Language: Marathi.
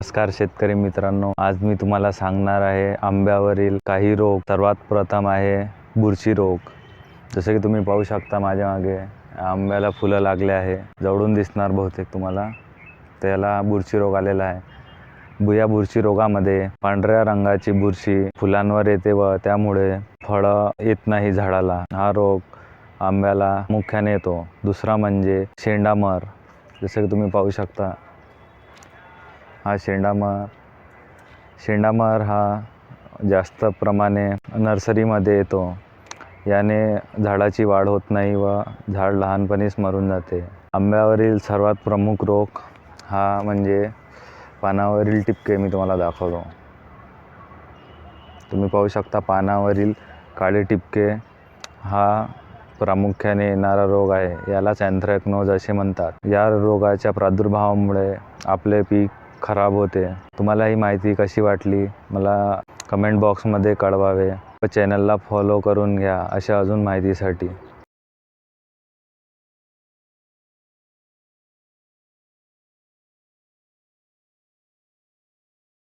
नमस्कार शेतकरी मित्रांनो, आज मी तुम्हाला सांगणार आहे आंब्यावरील काही रोग। सर्वात प्रथम आहे बुरशी रोग। जसे की तुम्ही पाहू शकता माझ्या मागे आंब्याला फुलं लागले आहे, जवळून दिसणार बहुतेक तुम्हाला। त्याला बुरशी रोग आलेला आहे। या बुरशी रोगामध्ये पांढऱ्या रंगाची बुरशी फुलांवर येते व त्यामुळे फळं येत नाही झाडाला। हा रोग आंब्याला मुख्याने येतो। दुसरा म्हणजे शेंडामर। जसे की तुम्ही पाहू शकता हा शेंडामर हा जास्त प्रमाणे नर्सरीमध्ये येतो। याने झाडाची वाढ होत नाही व झाड लहानपणीच मरून जाते। आंब्यावरील सर्वात प्रमुख रोग हा म्हणजे पानावरील टिपके। मी तुम्हाला दाखवतो। तुम्ही पाहू शकता पानावरील काळे टिपके हा प्रामुख्याने येणारा रोग आहे। यालाच अँथ्रॅकनोज असे म्हणतात। या रोगाच्या प्रादुर्भावामुळे आपले पीक खराब होते। तुम्हाला ही माहिती कशी वाटली मला कमेंट बॉक्समध्ये कळवावे व चॅनलला फॉलो करून घ्या अशा अजून माहितीसाठी।